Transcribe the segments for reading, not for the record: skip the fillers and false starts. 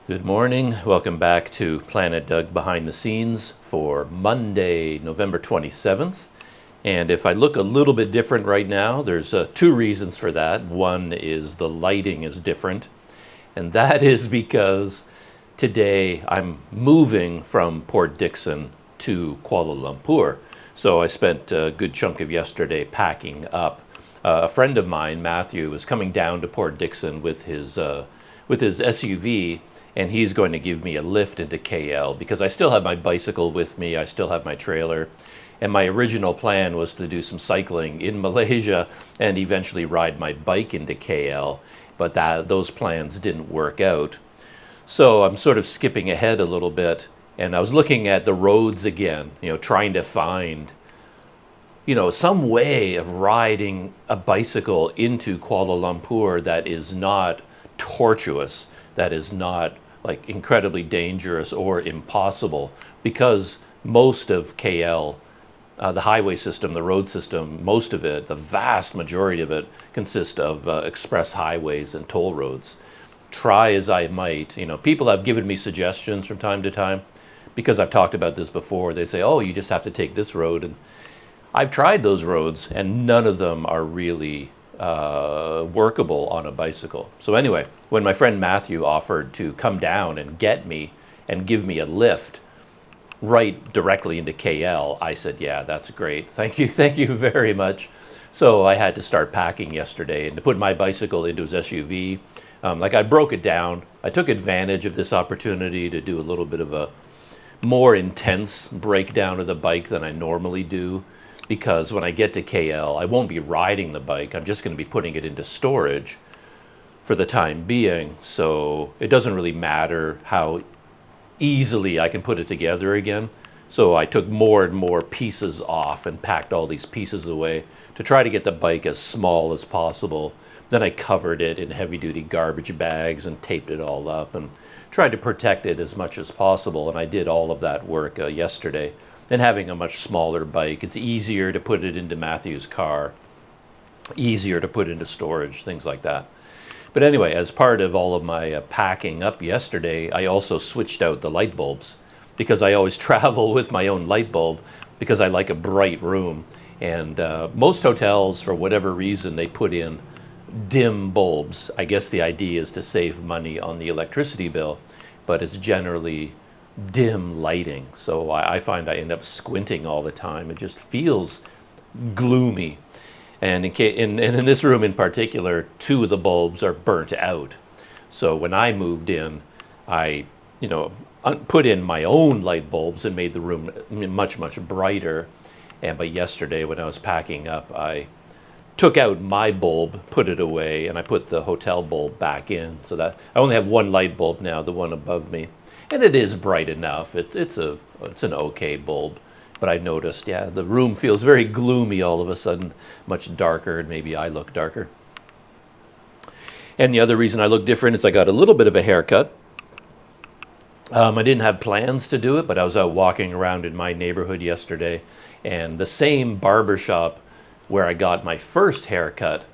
Good morning. Welcome back to Planet Doug Behind the Scenes for Monday, November 27th. And if I look a little bit different right now, there's two reasons for that. One is the lighting is different, and that is because today I'm moving from Port Dickson to Kuala Lumpur. So I spent a good chunk of yesterday packing up. A friend of mine, Matthew, was coming down to Port Dickson with his SUV, and he's going to give me a lift into KL because I still have my bicycle with me, I still have my trailer, and my original plan was to do some cycling in Malaysia and eventually ride my bike into KL, but those plans didn't work out. So I'm sort of skipping ahead a little bit, and I was looking at the roads again, trying to find some way of riding a bicycle into Kuala Lumpur that is not tortuous, that is not like incredibly dangerous or impossible, because most of KL, the highway system, the road system, most of it, the vast majority of it, consists of express highways and toll roads. Try as I might, people have given me suggestions from time to time, because I've talked about this before. They say, oh, you just have to take this road, and I've tried those roads, and none of them are really workable on a bicycle. So anyway, when my friend Matthew offered to come down and get me and give me a lift right directly into KL, I said, yeah, that's great. Thank you very much. So I had to start packing yesterday and to put my bicycle into his SUV. I broke it down. I took advantage of this opportunity to do a little bit of a more intense breakdown of the bike than I normally do, because when I get to KL, I won't be riding the bike. I'm just going to be putting it into storage for the time being. So it doesn't really matter how easily I can put it together again. So I took more and more pieces off and packed all these pieces away to try to get the bike as small as possible. Then I covered it in heavy-duty garbage bags and taped it all up and tried to protect it as much as possible. And I did all of that work yesterday. And having a much smaller bike, it's easier to put it into Matthew's car, easier to put into storage, things like that. But anyway, as part of all of my packing up yesterday, I also switched out the light bulbs, because I always travel with my own light bulb because I like a bright room. And most hotels, for whatever reason, they put in dim bulbs. I guess the idea is to save money on the electricity bill, but it's generally dim lighting. So I find I end up squinting all the time. It just feels gloomy. And in this room in particular, two of the bulbs are burnt out. So when I moved in, I put in my own light bulbs and made the room much, much brighter. But yesterday when I was packing up, I took out my bulb, put it away, and I put the hotel bulb back in, so that I only have one light bulb now, the one above me. And it is bright enough. It's an okay bulb. But I noticed, yeah, the room feels very gloomy all of a sudden, much darker, and maybe I look darker. And the other reason I look different is I got a little bit of a haircut. I didn't have plans to do it, but I was out walking around in my neighborhood yesterday, and the same barber shop where I got my first haircut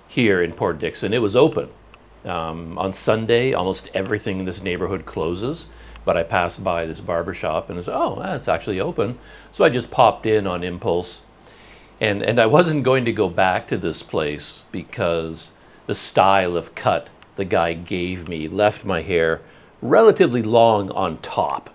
here in Port Dickson, it was open. On Sunday, almost everything in this neighborhood closes, but I passed by this barber shop and I said, oh, it's actually open. So I just popped in on impulse. And I wasn't going to go back to this place because the style of cut the guy gave me left my hair relatively long on top.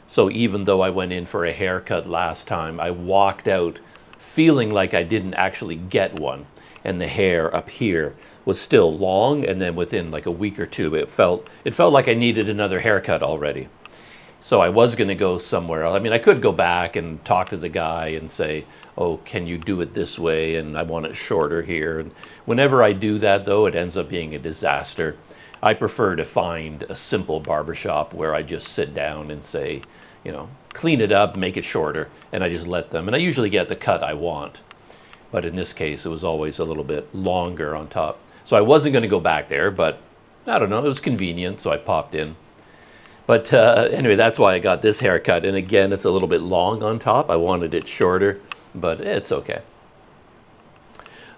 So even though I went in for a haircut last time, I walked out feeling like I didn't actually get one. And the hair up here was still long, and then within like a week or two, it felt like I needed another haircut already. So I was going to go somewhere else. I mean, I could go back and talk to the guy and say, oh, can you do it this way? And I want it shorter here. And whenever I do that, though, it ends up being a disaster. I prefer to find a simple barbershop where I just sit down and say, clean it up, make it shorter, and I just let them. And I usually get the cut I want. But in this case, it was always a little bit longer on top. So I wasn't going to go back there, but I don't know, it was convenient, so I popped in. But anyway, that's why I got this haircut. And again, it's a little bit long on top. I wanted it shorter, but it's okay.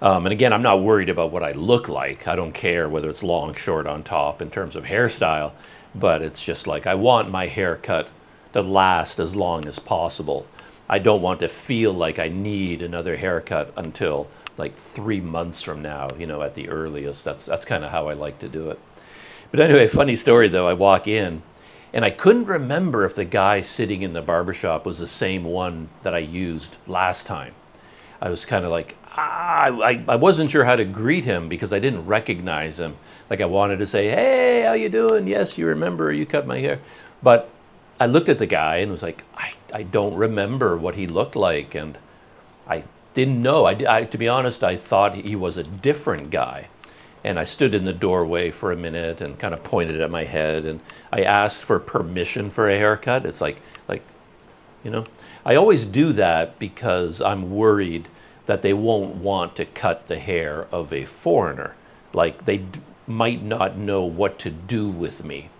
And again, I'm not worried about what I look like. I don't care whether it's long, short, on top in terms of hairstyle, but it's just like I want my haircut to last as long as possible. I don't want to feel like I need another haircut until like 3 months from now, at the earliest. That's kind of how I like to do it. But anyway, funny story though, I walk in and I couldn't remember if the guy sitting in the barbershop was the same one that I used last time. I was kind of like, I wasn't sure how to greet him because I didn't recognize him. Like I wanted to say, hey, how you doing? Yes, you remember, you cut my hair. But I looked at the guy and was like, I don't remember what he looked like. And I didn't know. To be honest, I thought he was a different guy. And I stood in the doorway for a minute and kind of pointed at my head. And I asked for permission for a haircut. It's like, I always do that because I'm worried that they won't want to cut the hair of a foreigner. Like they might not know what to do with me.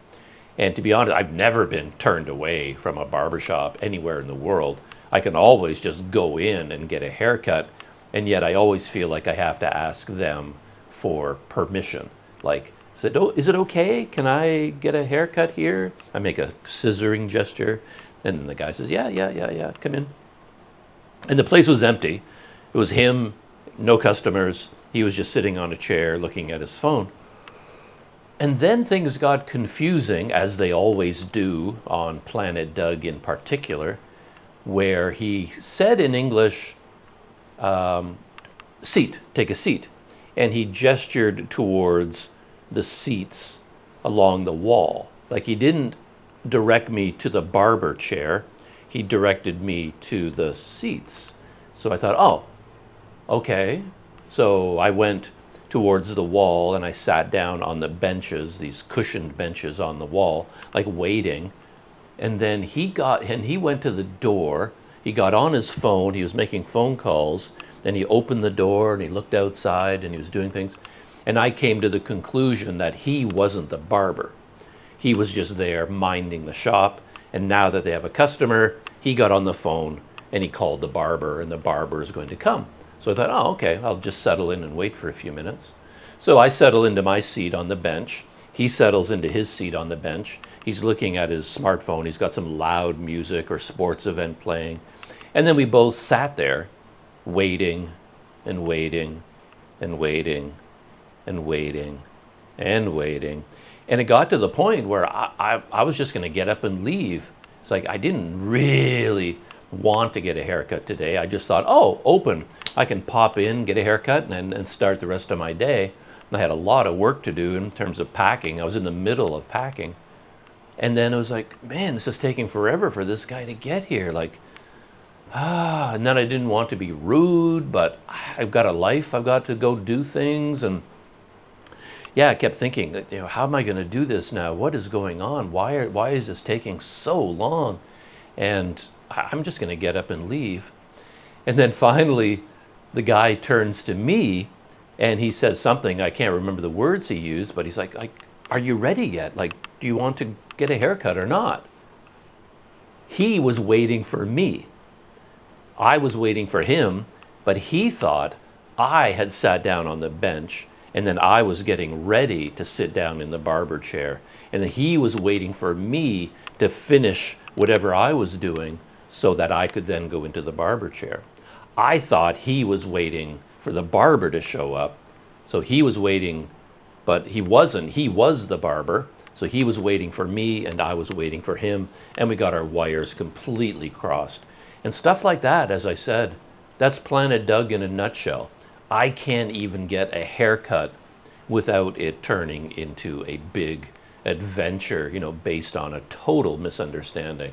And to be honest, I've never been turned away from a barbershop anywhere in the world. I can always just go in and get a haircut. And yet I always feel like I have to ask them for permission. Like, is it okay? Can I get a haircut here? I make a scissoring gesture. And then the guy says, yeah, come in. And the place was empty. It was him, no customers. He was just sitting on a chair looking at his phone. And then things got confusing, as they always do on Planet Doug in particular, where he said in English, seat, take a seat. And he gestured towards the seats along the wall. Like he didn't direct me to the barber chair. He directed me to the seats. So I thought, oh, okay. So I went towards the wall and I sat down on the benches, these cushioned benches on the wall, like waiting. And then he went to the door. He got on his phone. He was making phone calls. Then he opened the door and he looked outside and he was doing things. And I came to the conclusion that he wasn't the barber. He was just there minding the shop. And now that they have a customer, he got on the phone and he called the barber, and the barber is going to come. So I thought, oh, okay, I'll just settle in and wait for a few minutes. So I settle into my seat on the bench. He settles into his seat on the bench. He's looking at his smartphone. He's got some loud music or sports event playing. And then we both sat there waiting and waiting and waiting and waiting and waiting. And it got to the point where I was just going to get up and leave. It's like I didn't really want to get a haircut today. I just thought, oh, open. I can pop in, get a haircut, and start the rest of my day. And I had a lot of work to do in terms of packing. I was in the middle of packing. And then I was like, man, this is taking forever for this guy to get here. And then I didn't want to be rude, but I've got a life. I've got to go do things. And yeah, I kept thinking, how am I going to do this now? What is going on? Why is this taking so long? And I'm just going to get up and leave. And then finally, the guy turns to me and he says something. I can't remember the words he used, but he's like, are you ready yet? Do you want to get a haircut or not? He was waiting for me. I was waiting for him, but he thought I had sat down on the bench and then I was getting ready to sit down in the barber chair. And then he was waiting for me to finish whatever I was doing so that I could then go into the barber chair. I thought he was waiting for the barber to show up. So he was waiting, but he wasn't. He was the barber. So he was waiting for me and I was waiting for him. And we got our wires completely crossed. And stuff like that, as I said, that's Planet Doug in a nutshell. I can't even get a haircut without it turning into a big adventure, based on a total misunderstanding.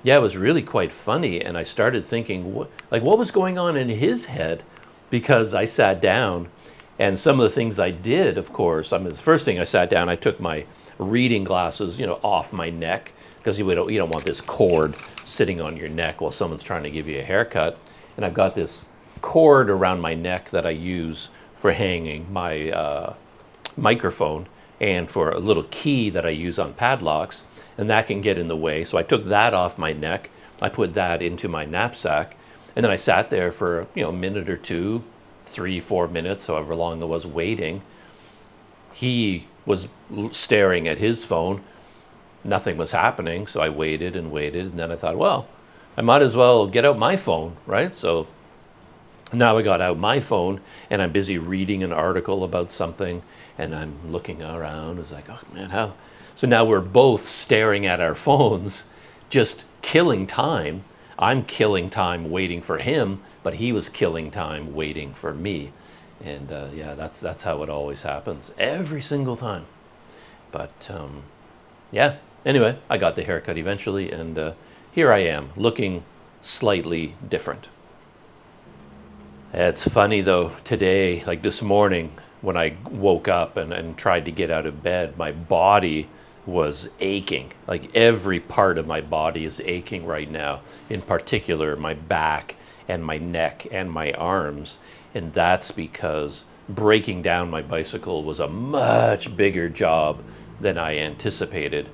Yeah, it was really quite funny. And I started thinking, what was going on in his head? Because I sat down and some of the things I did, of course, the first thing I sat down, I took my reading glasses, off my neck, because you don't want this cord sitting on your neck while someone's trying to give you a haircut. And I've got this cord around my neck that I use for hanging my microphone and for a little key that I use on padlocks, and that can get in the way. So I took that off my neck. I put that into my knapsack, and then I sat there for a minute or two 3-4 minutes, however long I was waiting. He was staring at his phone. Nothing was happening, so I waited and waited, and then I thought, well, I might as well get out my phone, right? So now I got out my phone, and I'm busy reading an article about something, and I'm looking around. It's like, oh man, how? So now we're both staring at our phones, just killing time. I'm killing time waiting for him, but he was killing time waiting for me. And yeah, that's how it always happens, every single time. But yeah, anyway, I got the haircut eventually, and here I am, looking slightly different. It's funny though, today, like this morning, when I woke up and tried to get out of bed, my body was aching. Like every part of my body is aching right now, in particular my back and my neck and my arms. And that's because breaking down my bicycle was a much bigger job than I anticipated.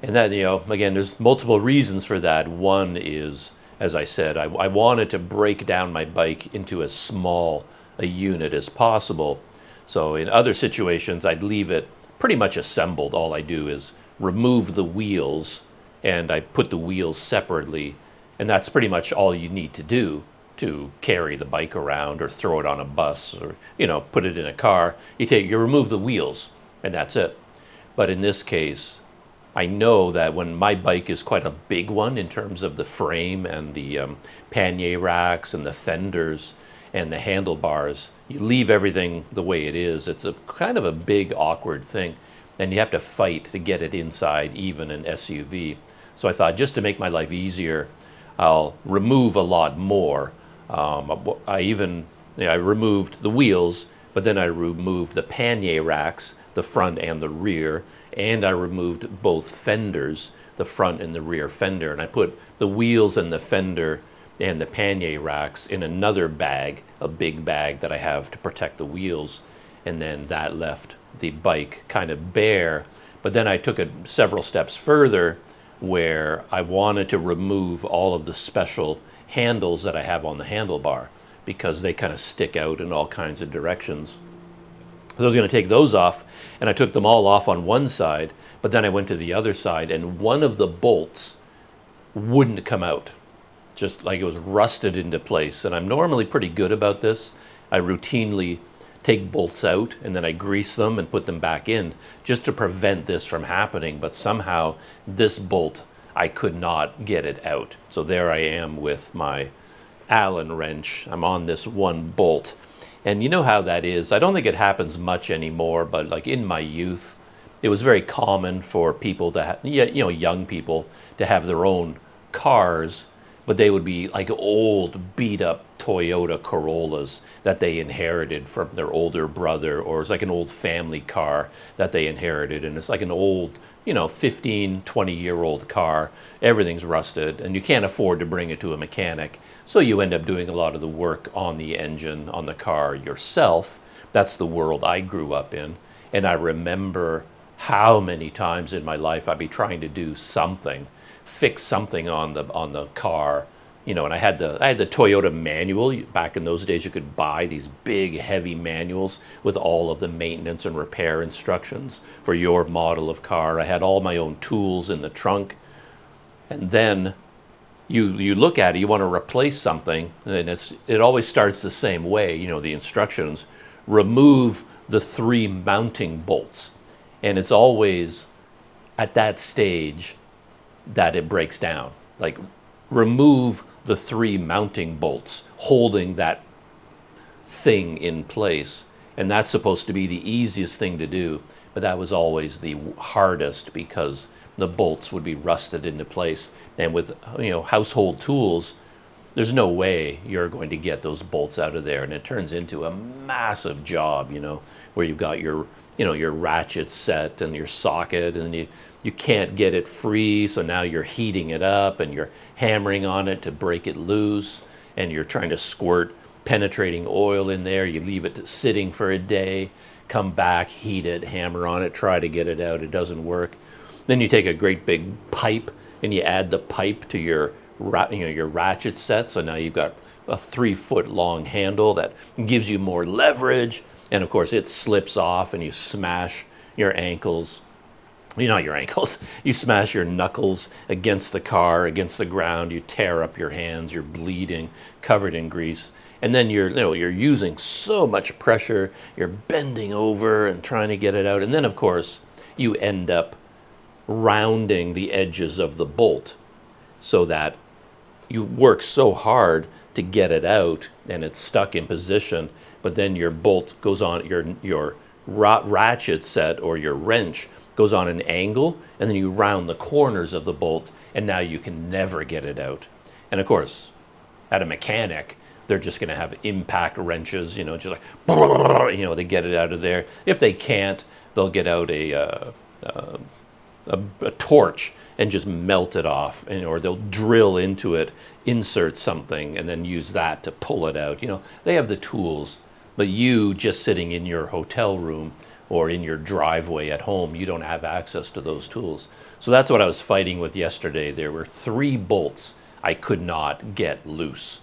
And that, you know, again, there's multiple reasons for that. One is, as I said, I wanted to break down my bike into as small a unit as possible. So in other situations, I'd leave it pretty much assembled. All I do is remove the wheels, and I put the wheels separately, and that's pretty much all you need to do to carry the bike around or throw it on a bus or, you know, put it in a car. You remove the wheels, and that's it. But in this case, I know that when my bike is quite a big one in terms of the frame and the pannier racks and the fenders and the handlebars, you leave everything the way it is. It's a kind of a big, awkward thing, and you have to fight to get it inside even an SUV. So I thought, just to make my life easier, I'll remove a lot more. I removed the wheels, but then I removed the pannier racks, the front and the rear, and I removed both fenders, the front and the rear fender, and I put the wheels and the fender and the pannier racks in another bag, a big bag that I have to protect the wheels, and then that left the bike kind of bare. But then I took it several steps further, where I wanted to remove all of the special handles that I have on the handlebar, because they kind of stick out in all kinds of directions. I was going to take those off, and I took them all off on one side, but then I went to the other side, and one of the bolts wouldn't come out, just like it was rusted into place. And I'm normally pretty good about this. I routinely take bolts out, and then I grease them and put them back in, just to prevent this from happening. But somehow this bolt, I could not get it out. So there I am with my Allen wrench. I'm on this one bolt. And you know how that is. I don't think it happens much anymore, but like in my youth, it was very common for people to have, young people to have their own cars, but they would be like old beat up Toyota Corollas that they inherited from their older brother, or it's like an old family car that they inherited. And it's like an old, 15, 20-year-old car. Everything's rusted, and you can't afford to bring it to a mechanic. So you end up doing a lot of the work on the engine, on the car yourself. That's the world I grew up in. And I remember how many times in my life I'd be trying to do something, fix something on the car, and I had the Toyota manual. Back in those days, you could buy these big, heavy manuals with all of the maintenance and repair instructions for your model of car. I had all my own tools in the trunk. And then you look at it, you want to replace something, and it always starts the same way. The instructions: remove the 3 mounting bolts. And it's always at that stage that it breaks down. Like, remove the 3 mounting bolts holding that thing in place. And that's supposed to be the easiest thing to do, but that was always the hardest, because the bolts would be rusted into place. And with household tools, there's no way you're going to get those bolts out of there, and it turns into a massive job, where you've got your ratchet set and your socket, and you can't get it free, so now you're heating it up and you're hammering on it to break it loose, and you're trying to squirt penetrating oil in there. You leave it sitting for a day, come back, heat it, hammer on it, try to get it out. It doesn't work. Then you take a great big pipe and you add the pipe to your ratchet set, so now you've got a 3-foot long handle that gives you more leverage. And of course, it slips off and you smash your ankles. Not your ankles. You smash your knuckles against the car, against the ground. You tear up your hands. You're bleeding, covered in grease. And then you're using so much pressure. You're bending over and trying to get it out. And then, of course, you end up rounding the edges of the bolt so that you work so hard to get it out and it's stuck in position. But then your bolt goes on, your ratchet set or your wrench goes on an angle, and then you round the corners of the bolt, and now you can never get it out. And of course, at a mechanic, they're just going to have impact wrenches, just like, they get it out of there. If they can't, they'll get out a torch and just melt it off, or they'll drill into it, insert something, and then use that to pull it out. They have the tools, but you just sitting in your hotel room or in your driveway at home, you don't have access to those tools. So that's what I was fighting with yesterday. There were 3 bolts I could not get loose.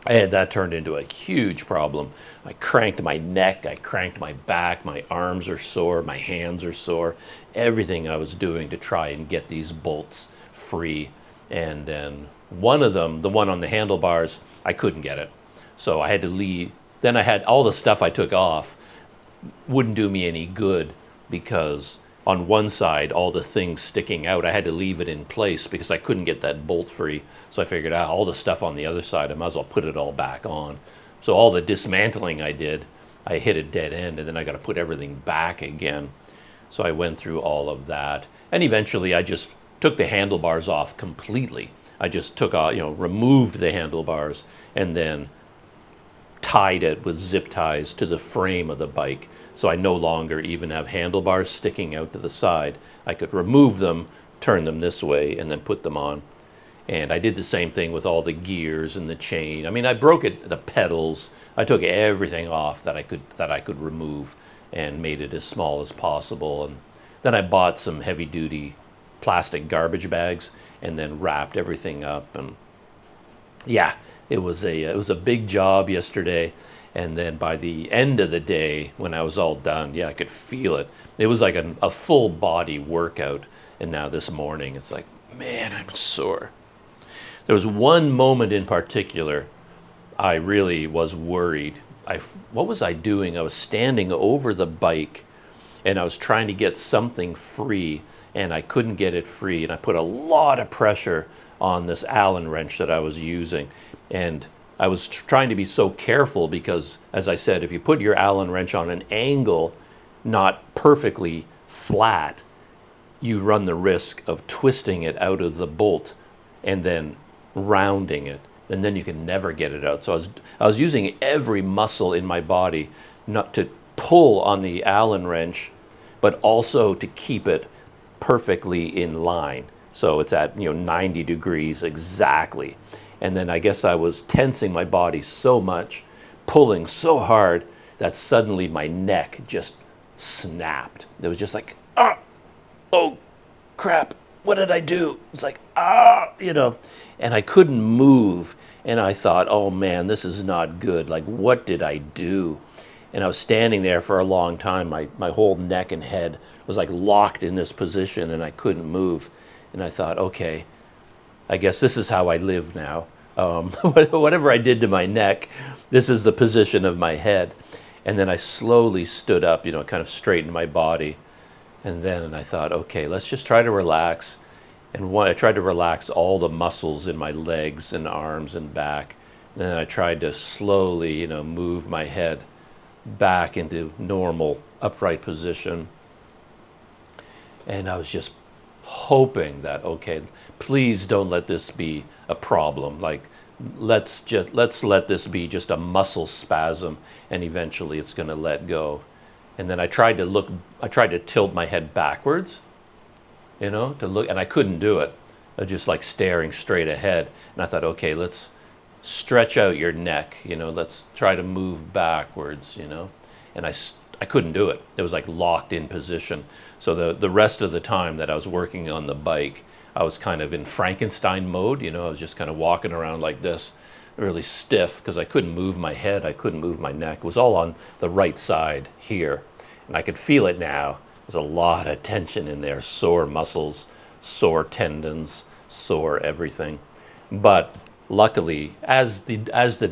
And that turned into a huge problem. I cranked my neck, I cranked my back, my arms are sore, my hands are sore. Everything I was doing to try and get these bolts free. And then one of them, the one on the handlebars, I couldn't get it. So I had to leave. Then I had all the stuff I took off wouldn't do me any good, because on one side, all the things sticking out, I had to leave it in place because I couldn't get that bolt free. So I figured out all the stuff on the other side, I might as well put it all back on. So all the dismantling I did, I hit a dead end, and then I got to put everything back again. So I went through all of that, and eventually I just took the handlebars off completely. I just took out, removed the handlebars, and then tied it with zip ties to the frame of the bike. So I no longer even have handlebars sticking out to the side. I could remove them, turn them this way, and then put them on. And I did the same thing with all the gears and the chain. I mean, I broke the pedals. I took everything off that I could remove and made it as small as possible. And then I bought some heavy-duty plastic garbage bags and then wrapped everything up. And yeah, it was a big job yesterday. And then by the end of the day, when I was all done, I could feel it. It was like a full body workout. And now this morning, it's like, man, I'm sore. There was one moment in particular I really was worried. What was I doing? I was standing over the bike, and I was trying to get something free, and I couldn't get it free. And I put a lot of pressure on this Allen wrench that I was using. And I was trying to be so careful because, as I said, if you put your Allen wrench on an angle, not perfectly flat, you run the risk of twisting it out of the bolt and then rounding it, and then you can never get it out. So I was using every muscle in my body not to pull on the Allen wrench, but also to keep it perfectly in line. So it's at 90 degrees exactly. And then I guess I was tensing my body so much, pulling so hard, that suddenly my neck just snapped. It was just like, oh crap, what did I do? It's like, and I couldn't move. And I thought, oh man, this is not good. Like, what did I do? And I was standing there for a long time. My whole neck and head was like locked in this position, and I couldn't move. And I thought, okay, I guess this is how I live now. Whatever I did to my neck, this is the position of my head. And then I slowly stood up, kind of straightened my body. And then I thought, okay, let's just try to relax. And I tried to relax all the muscles in my legs and arms and back. And then I tried to slowly, move my head back into normal upright position. And I was just hoping that, okay, please don't let this be a problem. Like, let's let this be just a muscle spasm, and eventually it's going to let go. And then I tried to tilt my head backwards, to look, and I couldn't do it. I was just like staring straight ahead. And I thought, okay, let's stretch out your neck, let's try to move backwards, and I couldn't do it. It was like locked in position. So the rest of the time that I was working on the bike, I was kind of in Frankenstein mode, I was just kind of walking around like this, really stiff because I couldn't move my head, I couldn't move my neck. It was all on the right side here, and I could feel it now. There's a lot of tension in there, sore muscles, sore tendons, sore everything. But luckily, as the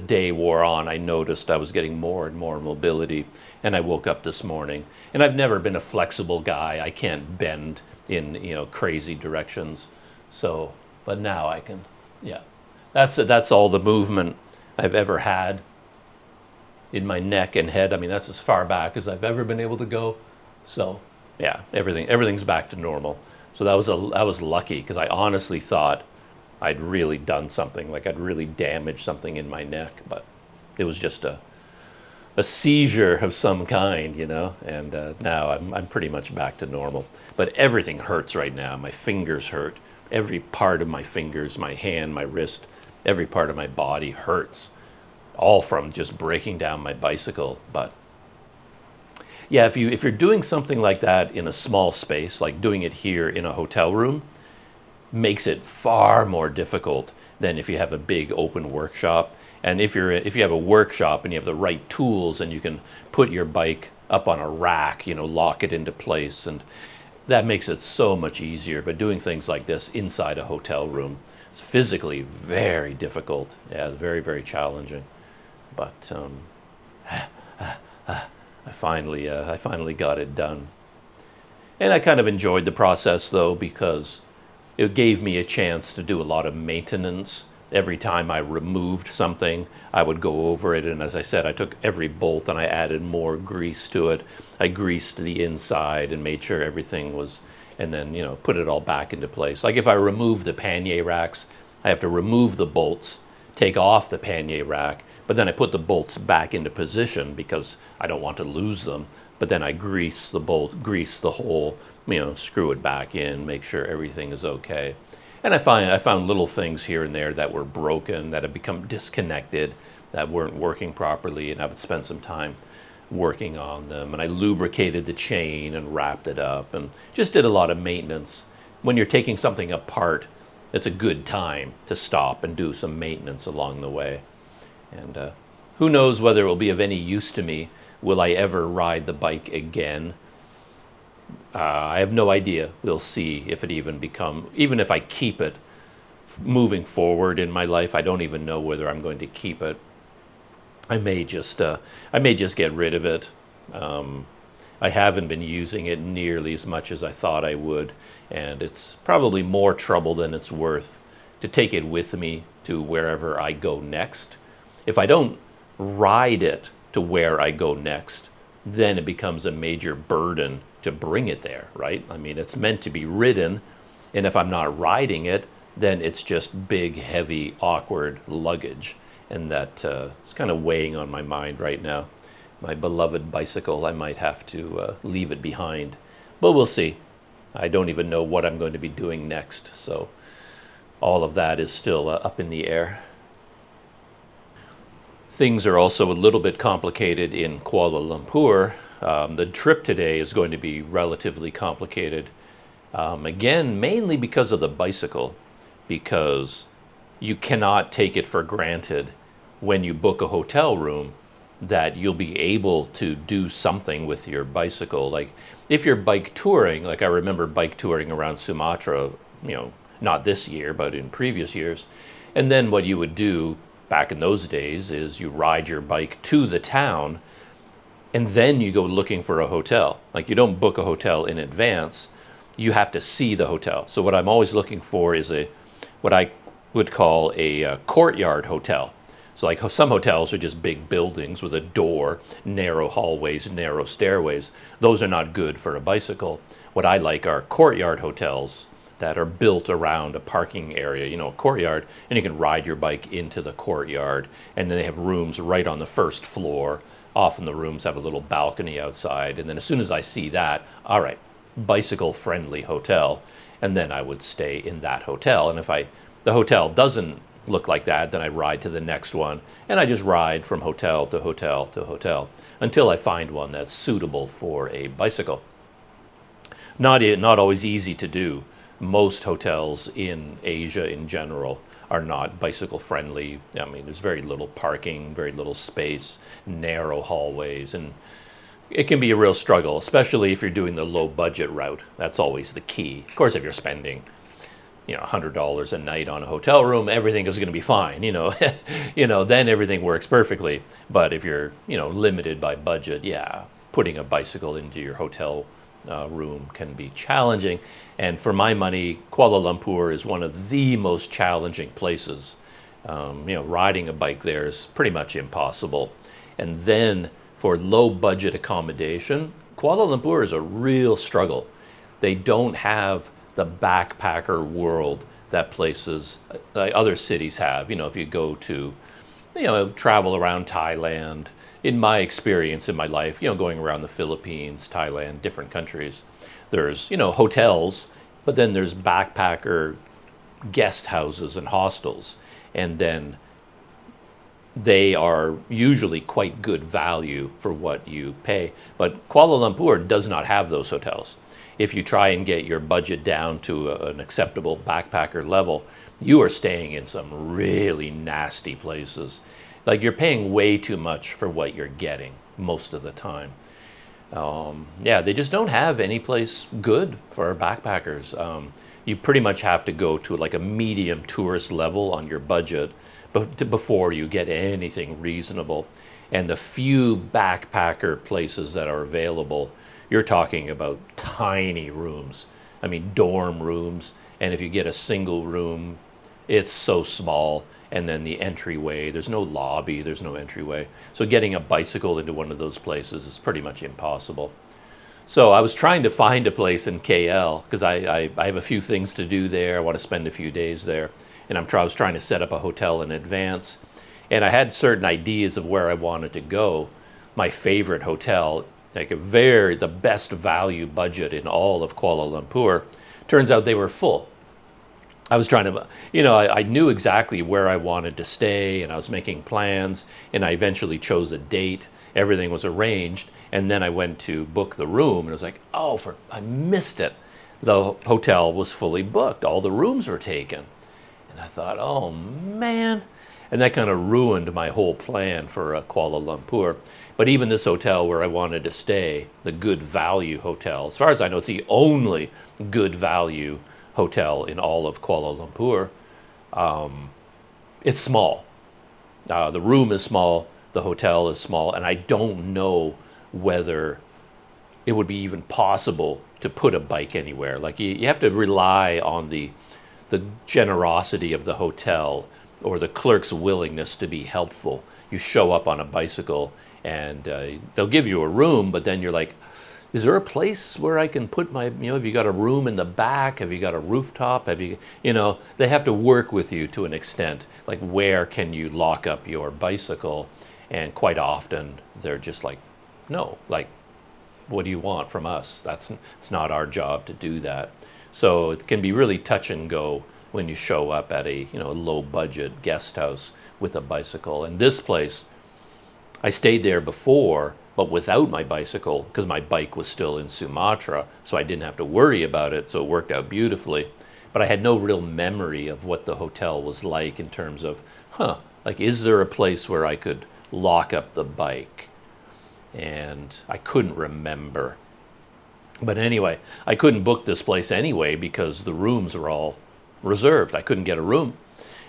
day wore on, I noticed I was getting more and more mobility, and I woke up this morning. And I've never been a flexible guy. I can't bend in, you know, crazy directions. So, but now I can, yeah. That's all the movement I've ever had in my neck and head. I mean, that's as far back as I've ever been able to go. So, yeah, everything's back to normal. So I was lucky because I honestly thought I'd really done something, like I'd really damaged something in my neck, but it was just a seizure of some kind, you know. And now I'm pretty much back to normal. But everything hurts right now. My fingers hurt. Every part of my fingers, my hand, my wrist, every part of my body hurts, all from just breaking down my bicycle. But yeah, if you're doing something like that in a small space, like doing it here in a hotel room, makes it far more difficult than if you have a big open workshop. And if you have a workshop and you have the right tools and you can put your bike up on a rack, you know, lock it into place, and that makes it so much easier. But doing things like this inside a hotel room is physically very difficult. Yeah, it's very, very challenging. But I finally got it done. And I kind of enjoyed the process though, because it gave me a chance to do a lot of maintenance. Every time I removed something, I would go over it, and as I said, I took every bolt and I added more grease to it. I greased the inside and made sure everything was, and then, you know, put it all back into place. Like if I remove the pannier racks, I have to remove the bolts, take off the pannier rack, but then I put the bolts back into position because I don't want to lose them. But then I grease the bolt, grease the hole, you know, screw it back in, make sure everything is okay. And I found little things here and there that were broken, that had become disconnected, that weren't working properly, and I would spend some time working on them. And I lubricated the chain and wrapped it up and just did a lot of maintenance. When you're taking something apart, it's a good time to stop and do some maintenance along the way. And who knows whether it will be of any use to me. Will I ever ride the bike again? I have no idea. We'll see if it even if I keep it moving forward in my life. I don't even know whether I'm going to keep it. I may just get rid of it. I haven't been using it nearly as much as I thought I would, and it's probably more trouble than it's worth to take it with me to wherever I go next. If I don't ride it to where I go next, then it becomes a major burden to bring it there, right? I mean, it's meant to be ridden, and if I'm not riding it, then it's just big, heavy, awkward luggage, and that is kind of weighing on my mind right now. My beloved bicycle, I might have to leave it behind, but we'll see. I don't even know what I'm going to be doing next, so all of that is still up in the air. Things are also a little bit complicated in Kuala Lumpur. The trip today is going to be relatively complicated. Again, mainly because of the bicycle, because you cannot take it for granted when you book a hotel room that you'll be able to do something with your bicycle. Like if you're bike touring, like I remember bike touring around Sumatra, you know, not this year, but in previous years. And then what you would do back in those days is you ride your bike to the town and then you go looking for a hotel. Like you don't book a hotel in advance, you have to see the hotel. So what I'm always looking for is what I would call a courtyard hotel. So like some hotels are just big buildings with a door, narrow hallways, narrow stairways. Those are not good for a bicycle. What I like are courtyard hotels that are built around a parking area, you know, a courtyard, and you can ride your bike into the courtyard. And then they have rooms right on the first floor. Often the rooms have a little balcony outside. And then as soon as I see that, all right, bicycle-friendly hotel, and then I would stay in that hotel. And if the hotel doesn't look like that, then I ride to the next one, and I just ride from hotel to hotel to hotel until I find one that's suitable for a bicycle. Not always easy to do. Most hotels in Asia in general are not bicycle friendly. I mean, there's very little parking, very little space, narrow hallways, and it can be a real struggle, especially if you're doing the low budget route. That's always the key. Of course, if you're spending, $100 a night on a hotel room, everything is going to be fine, then everything works perfectly. But if you're, limited by budget, yeah, putting a bicycle into your hotel room can be challenging. And for my money, Kuala Lumpur is one of the most challenging places. Riding a bike there is pretty much impossible. And then for low budget accommodation, Kuala Lumpur is a real struggle. They don't have the backpacker world that places, other cities have. If you go to, travel around Thailand, in my experience in my life, going around the Philippines, Thailand, different countries, there's, hotels, but then there's backpacker guest houses and hostels. And then they are usually quite good value for what you pay. But Kuala Lumpur does not have those hotels. If you try and get your budget down to an acceptable backpacker level, you are staying in some really nasty places. Like, you're paying way too much for what you're getting most of the time. They just don't have any place good for backpackers. You pretty much have to go to like a medium tourist level on your budget before you get anything reasonable. And the few backpacker places that are available, you're talking about tiny rooms. I mean, dorm rooms. And if you get a single room, it's so small. And then the entryway, there's no lobby, there's no entryway. So getting a bicycle into one of those places is pretty much impossible. So I was trying to find a place in KL because I have a few things to do there. I want to spend a few days there. And I was trying to set up a hotel in advance. And I had certain ideas of where I wanted to go. My favorite hotel, like the best value budget in all of Kuala Lumpur, turns out they were full. I was trying to, I knew exactly where I wanted to stay, and I was making plans, and I eventually chose a date. Everything was arranged, and then I went to book the room, and I was like, I missed it. The hotel was fully booked. All the rooms were taken. And I thought, oh man. And that kind of ruined my whole plan for Kuala Lumpur. But even this hotel where I wanted to stay, the Good Value Hotel, as far as I know, it's the only good value hotel in all of Kuala Lumpur. It's small. The room is small, the hotel is small, and I don't know whether it would be even possible to put a bike anywhere. Like, you have to rely on the generosity of the hotel or the clerk's willingness to be helpful. You show up on a bicycle and they'll give you a room, but then you're like, is there a place where I can put my, have you got a room in the back? Have you got a rooftop? They have to work with you to an extent. Like, where can you lock up your bicycle? And quite often they're just like, no, like, what do you want from us? It's not our job to do that. So it can be really touch and go when you show up at a low budget guest house with a bicycle. And this place, I stayed there before, but without my bicycle, because my bike was still in Sumatra, so I didn't have to worry about it, so it worked out beautifully. But I had no real memory of what the hotel was like in terms of, is there a place where I could lock up the bike? And I couldn't remember. But anyway, I couldn't book this place anyway because the rooms were all reserved. I couldn't get a room.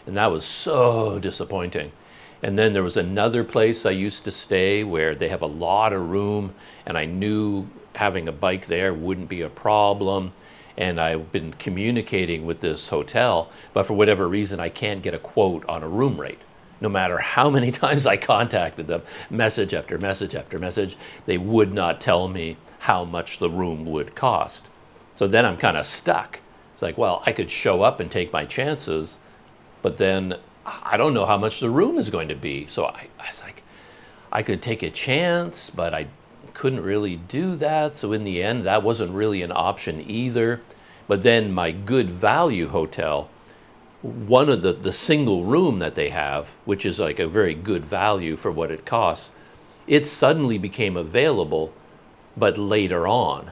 And that was so disappointing. And then there was another place I used to stay where they have a lot of room, and I knew having a bike there wouldn't be a problem. And I've been communicating with this hotel, but for whatever reason, I can't get a quote on a room rate. No matter how many times I contacted them, message after message after message, they would not tell me how much the room would cost. So then I'm kind of stuck. It's like, well, I could show up and take my chances, but then I don't know how much the room is going to be. So I was like, I could take a chance, but I couldn't really do that. So in the end, that wasn't really an option either. But then my Good Value Hotel, one of the single room that they have, which is like a very good value for what it costs, it suddenly became available, but later on.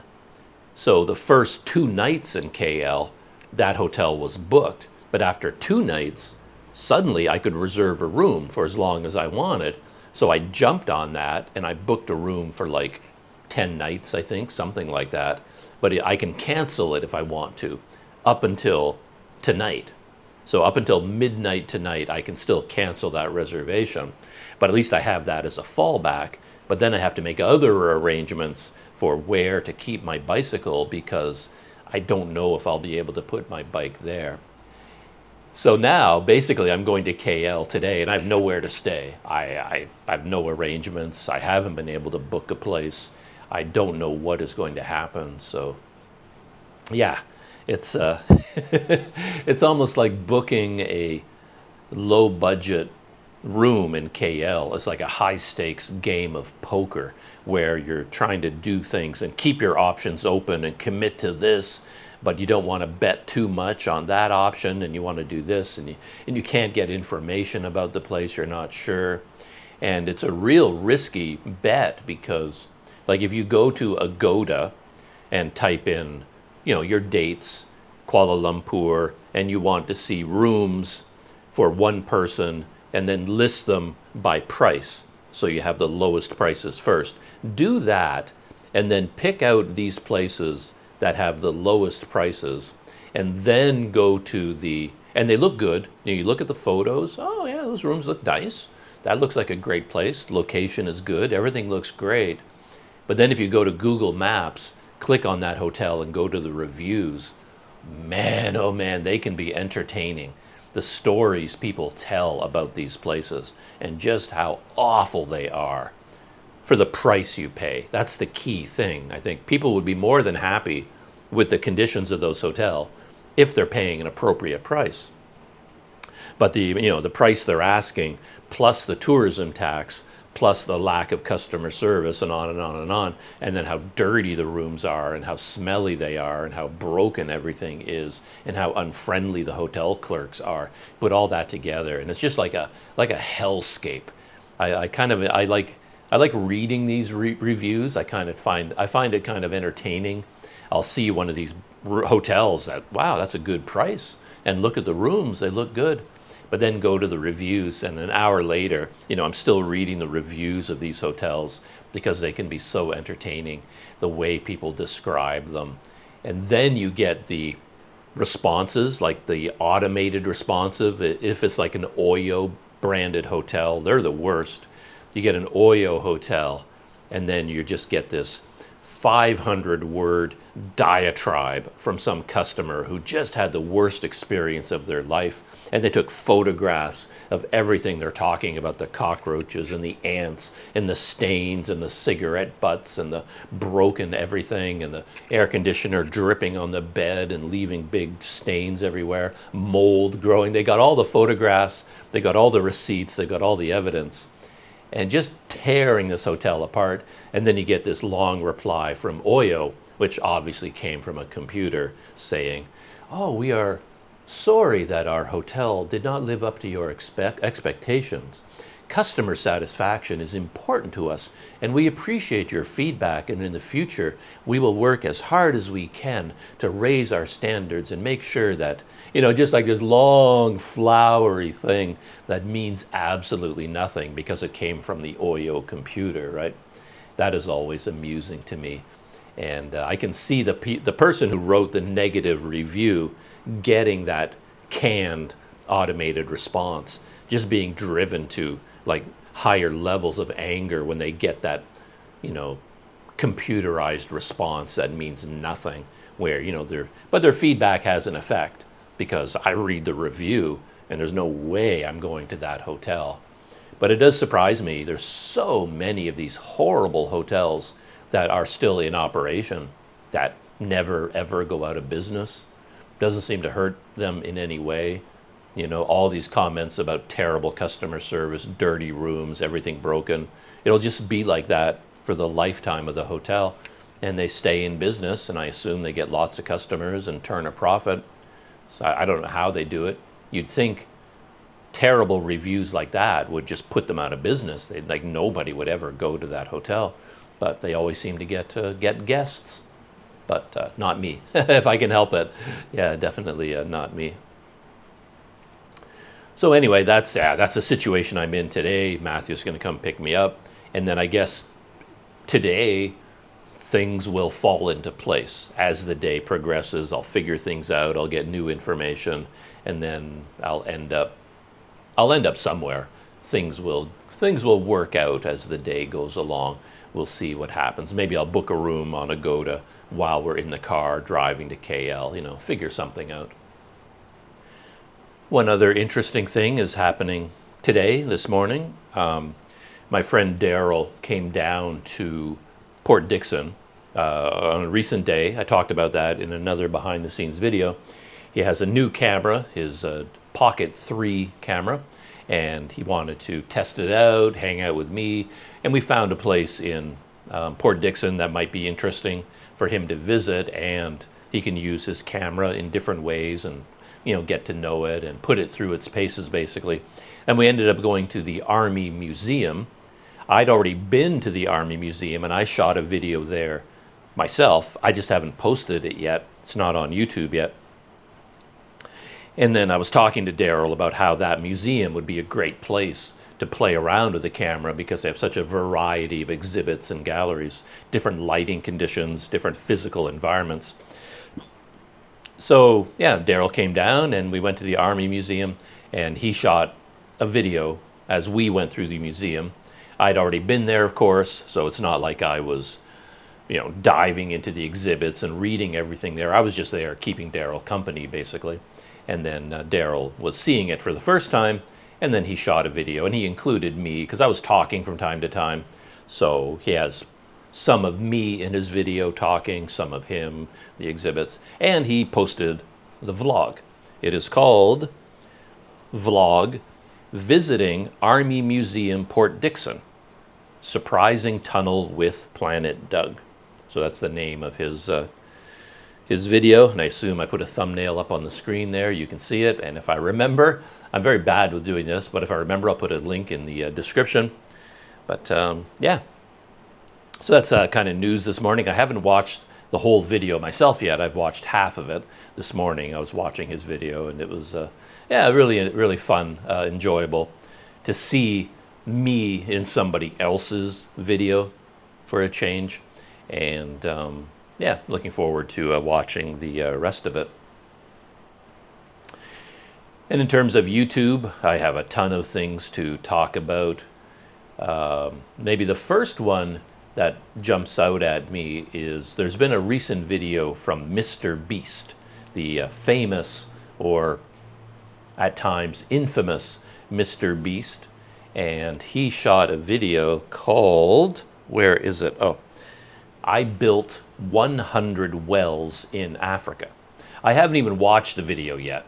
So the first 2 nights in KL, that hotel was booked. But after 2 nights, suddenly I could reserve a room for as long as I wanted. So I jumped on that and I booked a room for like 10 nights, I think, something like that. But I can cancel it if I want to, up until tonight. So up until midnight tonight, I can still cancel that reservation. But at least I have that as a fallback. But then I have to make other arrangements for where to keep my bicycle, because I don't know if I'll be able to put my bike there. So now, basically, I'm going to KL today, and I have nowhere to stay. I have no arrangements. I haven't been able to book a place. I don't know what is going to happen. So, yeah, it's it's almost like booking a low-budget room in KL. It's like a high-stakes game of poker where you're trying to do things and keep your options open and commit to this, but you don't want to bet too much on that option, and you want to do this, and you can't get information about the place, you're not sure. And it's a real risky bet, because like if you go to Agoda and type in, you know, your dates, Kuala Lumpur, and you want to see rooms for one person and then list them by price, so you have the lowest prices first. Do that, and then pick out these places that have the lowest prices, and then go to and they look good. You look at the photos, oh yeah, those rooms look nice. That looks like a great place. Location is good, everything looks great. But then if you go to Google Maps, click on that hotel and go to the reviews, man, oh man, they can be entertaining. The stories people tell about these places and just how awful they are for the price you pay. That's the key thing. I think people would be more than happy with the conditions of those hotels if they're paying an appropriate price. But the price they're asking, plus the tourism tax, plus the lack of customer service, and on and on and on, and then how dirty the rooms are, and how smelly they are, and how broken everything is, and how unfriendly the hotel clerks are. Put all that together, and it's just like a hellscape. I like reading these reviews. I find it kind of entertaining. I'll see one of these hotels that, wow, that's a good price, and look at the rooms, they look good. But then go to the reviews, and an hour later, I'm still reading the reviews of these hotels, because they can be so entertaining, the way people describe them. And then you get the responses, like the automated responsive. If it's like an Oyo branded hotel, they're the worst. You get an Oyo hotel, and then you just get this 500-word diatribe from some customer who just had the worst experience of their life, and they took photographs of everything they're talking about, the cockroaches and the ants and the stains and the cigarette butts and the broken everything and the air conditioner dripping on the bed and leaving big stains everywhere, mold growing. They got all the photographs, they got all the receipts, they got all the evidence, and just tearing this hotel apart. And then you get this long reply from Oyo, which obviously came from a computer, saying, oh, we are sorry that our hotel did not live up to your expectations. Customer satisfaction is important to us, and we appreciate your feedback, and in the future we will work as hard as we can to raise our standards and make sure that, just like this long flowery thing that means absolutely nothing because it came from the Oyo computer, right? That is always amusing to me. And I can see the person who wrote the negative review getting that canned automated response, just being driven to like higher levels of anger when they get that, computerized response that means nothing, where, their feedback has an effect, because I read the review and there's no way I'm going to that hotel. But it does surprise me. There's so many of these horrible hotels that are still in operation that never ever go out of business. Doesn't seem to hurt them in any way. All these comments about terrible customer service, dirty rooms, everything broken. It'll just be like that for the lifetime of the hotel. And they stay in business, and I assume they get lots of customers and turn a profit. So I don't know how they do it. You'd think terrible reviews like that would just put them out of business. Nobody would ever go to that hotel. But they always seem to get guests. But not me, if I can help it. Yeah, definitely not me. So anyway, that's the situation I'm in today. Matthew's going to come pick me up, and then I guess today things will fall into place as the day progresses. I'll figure things out. I'll get new information, and then I'll end up somewhere. Things will work out as the day goes along. We'll see what happens. Maybe I'll book a room on Agoda while we're in the car driving to KL. Figure something out. One other interesting thing is happening today, this morning. My friend Daryl came down to Port Dickson on a recent day. I talked about that in another behind-the-scenes video. He has a new camera, his Pocket 3 camera, and he wanted to test it out, hang out with me, and we found a place in Port Dickson that might be interesting for him to visit, and he can use his camera in different ways and get to know it and put it through its paces, basically. And we ended up going to the Army Museum. I'd already been to the Army Museum, and I shot a video there myself. I just haven't posted it yet. It's not on YouTube yet. And then I was talking to Daryl about how that museum would be a great place to play around with the camera because they have such a variety of exhibits and galleries, different lighting conditions, different physical environments. So yeah, Daryl came down and we went to the Army Museum, and he shot a video as we went through the museum. I'd already been there, of course, so it's not like I was, diving into the exhibits and reading everything there. I was just there keeping Daryl company, basically. And then Daryl was seeing it for the first time, and then he shot a video, and he included me because I was talking from time to time. So he has some of me in his video talking, some of him, the exhibits, and he posted the vlog. It is called Vlog Visiting Army Museum Port Dickson, Surprising Tunnel with Planet Doug. So that's the name of his video, and I assume I put a thumbnail up on the screen there. You can see it, and if I remember, I'm very bad with doing this, but if I remember, I'll put a link in the description. But yeah. So that's kind of news this morning. I haven't watched the whole video myself yet. I've watched half of it this morning. I was watching his video, and it was really fun, enjoyable to see me in somebody else's video for a change. And yeah, looking forward to watching the rest of it. And in terms of YouTube, I have a ton of things to talk about. Maybe the first one that jumps out at me is there's been a recent video from Mr. Beast, the famous, or at times infamous, Mr. Beast. And he shot a video called, where is it? Oh, I built 100 wells in Africa. I haven't even watched the video yet,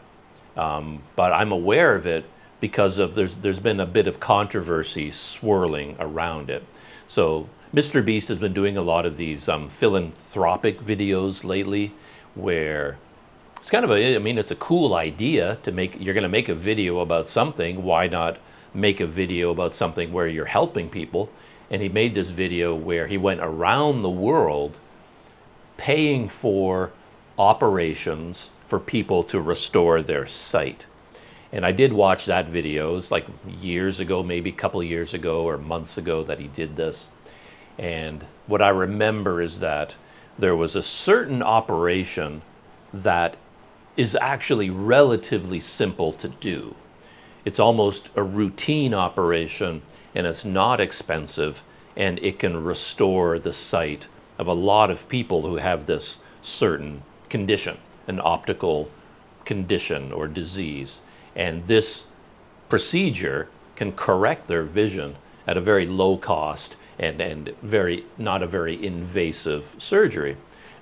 but I'm aware of it because of there's been a bit of controversy swirling around it. So Mr. Beast has been doing a lot of these philanthropic videos lately, where it's kind of it's a cool idea to make. You're going to make a video about something. Why not make a video about something where you're helping people? And he made this video where he went around the world paying for operations for people to restore their sight. And I did watch that video. It was like years ago, maybe a couple of years ago or months ago that he did this. And what I remember is that there was a certain operation that is actually relatively simple to do. It's almost a routine operation, and it's not expensive, and it can restore the sight of a lot of people who have this certain condition, an optical condition or disease. And this procedure can correct their vision at a very low cost and not a very invasive surgery.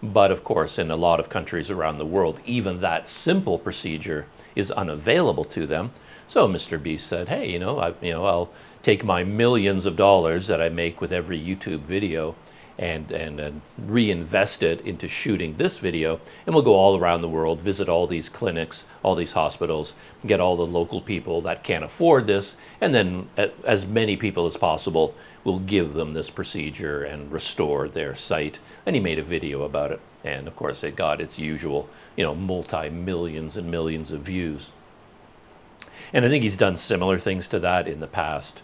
But of course, in a lot of countries around the world, even that simple procedure is unavailable to them. So Mr. Beast said, hey, I'll take my millions of dollars that I make with every YouTube video and reinvest it into shooting this video, and we'll go all around the world, visit all these clinics, all these hospitals, get all the local people that can't afford this, and then as many people as possible will give them this procedure and restore their sight. And he made a video about it, and of course it got its usual, multi-millions and millions of views. And I think he's done similar things to that in the past.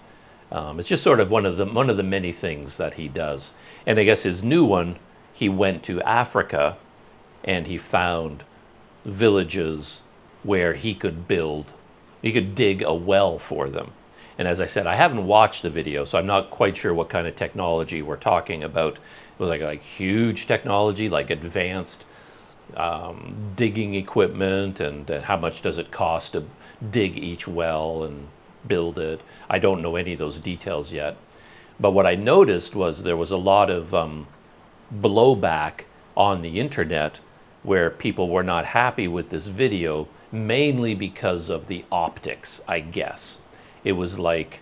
It's just sort of one of the many things that he does. And I guess his new one, he went to Africa and he found villages where he could dig a well for them. And as I said, I haven't watched the video, so I'm not quite sure what kind of technology we're talking about. It was like huge technology, like advanced digging equipment, and how much does it cost to dig each well and build it. I don't know any of those details yet. But what I noticed was there was a lot of blowback on the internet where people were not happy with this video, mainly because of the optics, I guess. It was like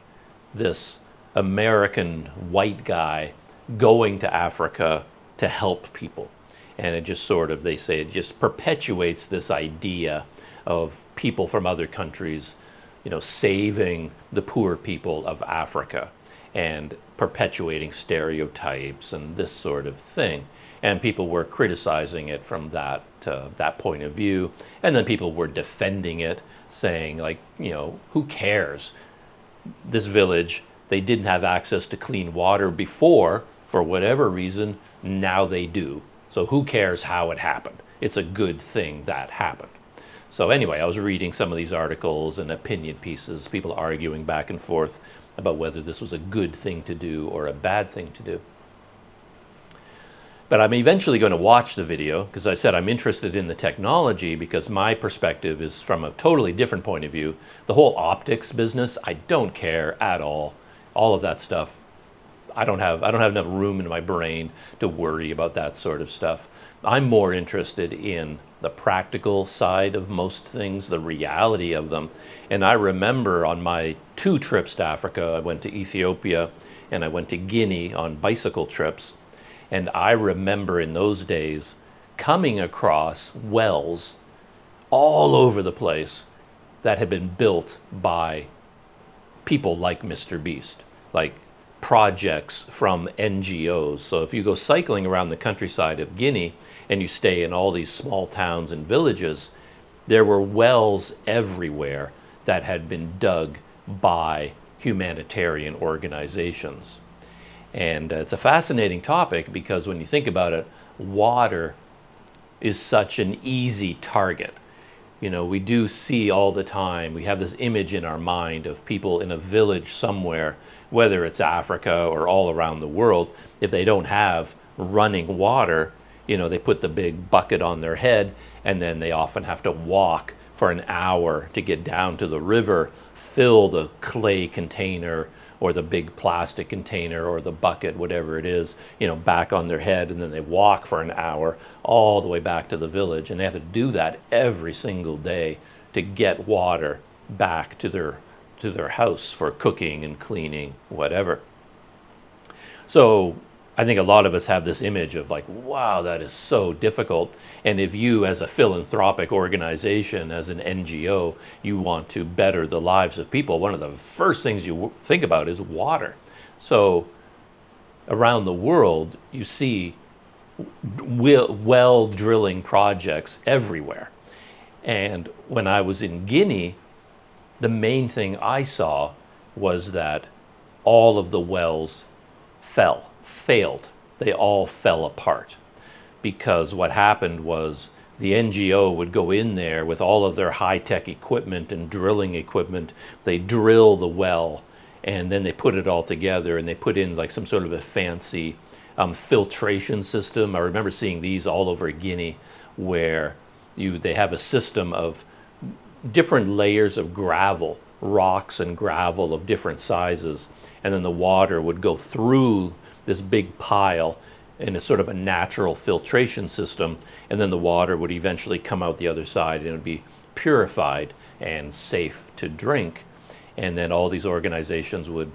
this American white guy going to Africa to help people. And it just sort of, they say, it just perpetuates this idea of people from other countries, saving the poor people of Africa and perpetuating stereotypes and this sort of thing. And people were criticizing it from that point of view. And then people were defending it, saying like, who cares? This village, they didn't have access to clean water before, for whatever reason, now they do. So who cares how it happened? It's a good thing that happened. So anyway, I was reading some of these articles and opinion pieces, people arguing back and forth about whether this was a good thing to do or a bad thing to do. But I'm eventually going to watch the video because I said I'm interested in the technology because my perspective is from a totally different point of view. The whole optics business, I don't care at all. All of that stuff, I don't have enough room in my brain to worry about that sort of stuff. I'm more interested in the practical side of most things, the reality of them. And I remember on my 2 trips to Africa, I went to Ethiopia and I went to Guinea on bicycle trips. And I remember in those days coming across wells all over the place that had been built by people like Mr. Beast, like projects from NGOs. So if you go cycling around the countryside of Guinea and you stay in all these small towns and villages, there were wells everywhere that had been dug by humanitarian organizations. And it's a fascinating topic because when you think about it, water is such an easy target. We do see all the time, we have this image in our mind of people in a village somewhere, whether it's Africa or all around the world, if they don't have running water, they put the big bucket on their head and then they often have to walk for an hour to get down to the river, fill the clay container or the big plastic container or the bucket, whatever it is, back on their head, and then they walk for an hour all the way back to the village. And they have to do that every single day to get water back to their house for cooking and cleaning, whatever. So I think a lot of us have this image of like, wow, that is so difficult. And if you, as a philanthropic organization, as an NGO, you want to better the lives of people, one of the first things you think about is water. So around the world, you see well drilling projects everywhere. And when I was in Guinea, the main thing I saw was that all of the wells failed. They all fell apart because what happened was the NGO would go in there with all of their high-tech equipment and drilling equipment. They drill the well and then they put it all together and they put in like some sort of a fancy filtration system. I remember seeing these all over Guinea where they have a system of different layers of gravel, rocks and gravel of different sizes, and then the water would go through this big pile in a sort of a natural filtration system, and then the water would eventually come out the other side and it would be purified and safe to drink. And then all these organizations would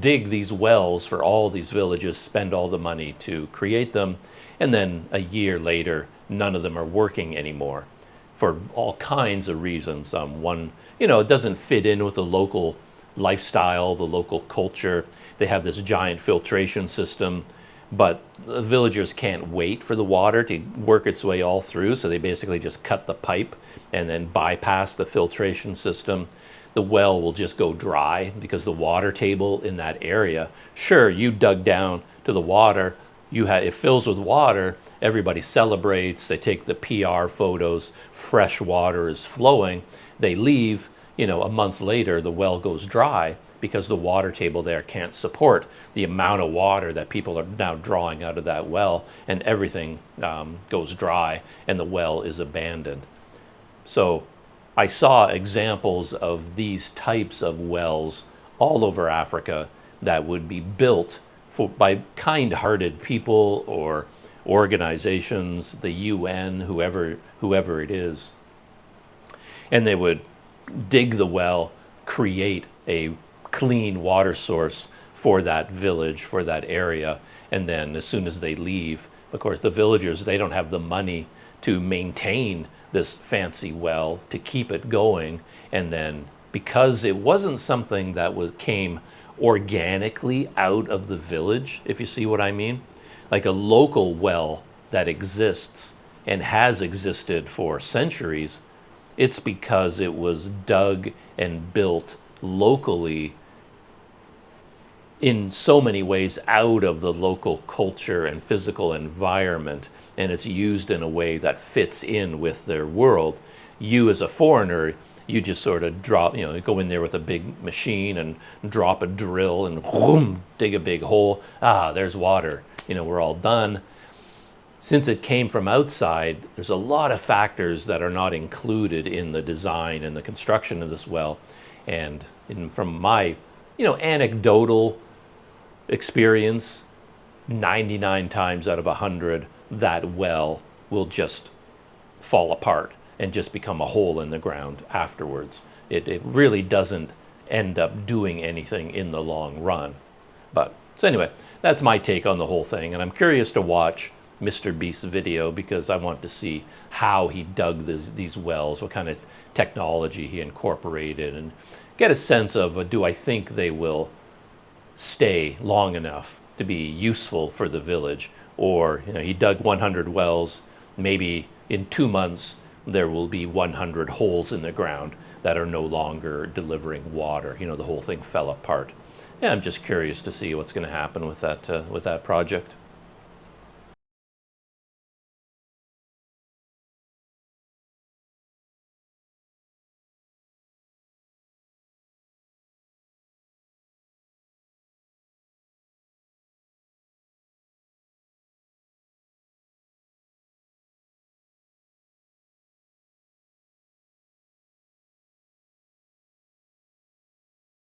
dig these wells for all these villages, spend all the money to create them, and then a year later none of them are working anymore for all kinds of reasons. One, it doesn't fit in with the local lifestyle, the local culture. They have this giant filtration system, but the villagers can't wait for the water to work its way all through, so they basically just cut the pipe and then bypass the filtration system. The well will just go dry because the water table in that area, sure, you dug down to the water, it fills with water, everybody celebrates, they take the PR photos, fresh water is flowing, they leave, a month later the well goes dry because the water table there can't support the amount of water that people are now drawing out of that well, and everything goes dry and the well is abandoned. So I saw examples of these types of wells all over Africa that would be built by kind-hearted people or organizations, the UN, whoever it is. And they would dig the well, create a clean water source for that village, for that area, and then as soon as they leave, of course, the villagers, they don't have the money to maintain this fancy well, to keep it going, and then because it wasn't something that came organically out of the village, if you see what I mean, like a local well that exists and has existed for centuries, it's because it was dug and built locally in so many ways out of the local culture and physical environment, and it's used in a way that fits in with their world. You as a foreigner, you just sort of drop, go in there with a big machine and drop a drill and whoom, dig a big hole. There's water. We're all done. Since it came from outside, there's a lot of factors that are not included in the design and the construction of this well. And from my, anecdotal experience, 99 times out of 100, that well will just fall apart and just become a hole in the ground afterwards. It really doesn't end up doing anything in the long run. So anyway, that's my take on the whole thing, and I'm curious to watch Mr. Beast's video because I want to see how he dug these wells, what kind of technology he incorporated, and get a sense of, do I think they will stay long enough to be useful for the village? Or he dug 100 wells, maybe in 2 months there will be 100 holes in the ground that are no longer delivering water. The whole thing fell apart. Yeah, I'm just curious to see what's going to happen with that project.